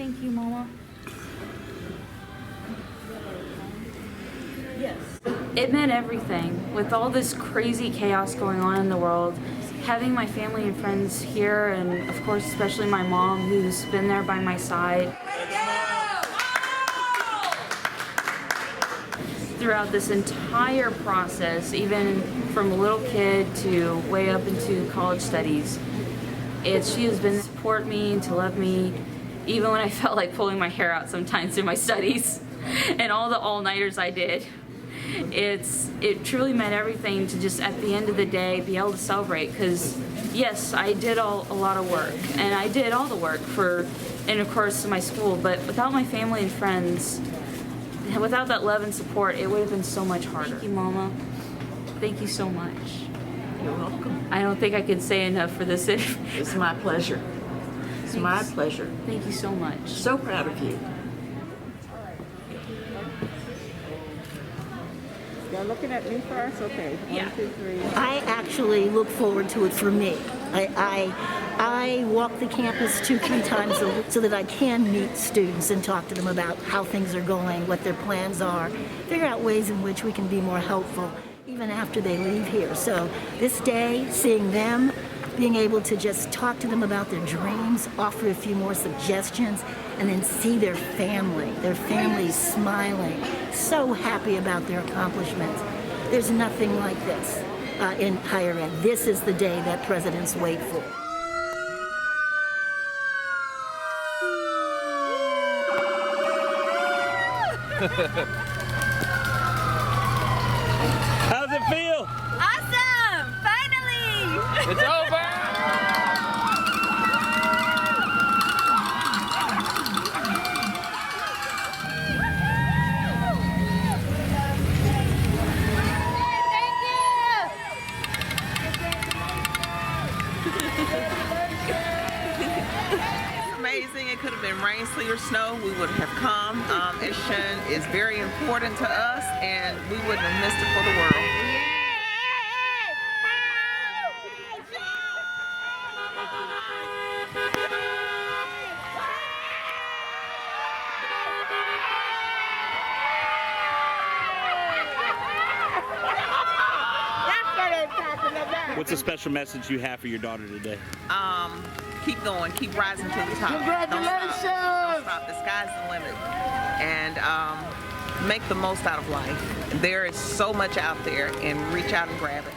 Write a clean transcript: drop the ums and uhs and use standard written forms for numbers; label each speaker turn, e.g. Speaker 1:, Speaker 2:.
Speaker 1: Thank you, Mama. Yes. It meant everything. With all this crazy chaos going on in the world, having my family and friends here, and of course especially my mom, who's been there by my side throughout this entire process, even from a little kid to way up into college studies. She has been to support me and to love me, even when I felt like pulling my hair out sometimes in my studies and all the all-nighters I did. It truly meant everything to just at the end of the day be able to celebrate, because yes, I did a lot of work, and I did all the work and of course my school, but without my family and friends, without that love and support, it would have been so much harder. Thank you, Mama. Thank you so much.
Speaker 2: You're welcome.
Speaker 1: I don't think I could say enough for this.
Speaker 2: It's my pleasure. It's my pleasure.
Speaker 1: Thank you so much.
Speaker 2: So proud of you.
Speaker 3: You're looking at me first? Okay.
Speaker 1: Yeah.
Speaker 3: 1, 2, 3.
Speaker 4: I actually look forward to it for me. I walk the campus 2-3 times a week so that I can meet students and talk to them about how things are going, what their plans are, figure out ways in which we can be more helpful even after they leave here. So this day, seeing them, being able to just talk to them about their dreams, offer a few more suggestions, and then see their families smiling, so happy about their accomplishments. There's nothing like this in higher ed. This is the day that presidents wait for.
Speaker 5: How's it feel?
Speaker 1: Awesome! Finally!
Speaker 5: It's over!
Speaker 6: Amazing. It could have been rain, sleet, or snow. We would have come. Education is very important to us, and we wouldn't have missed it for the world.
Speaker 5: What's a special message you have for your daughter today?
Speaker 6: Keep going. Keep rising to the top.
Speaker 3: Congratulations!
Speaker 6: Don't stop. The sky's the limit. And make the most out of life. There is so much out there, and reach out and grab it.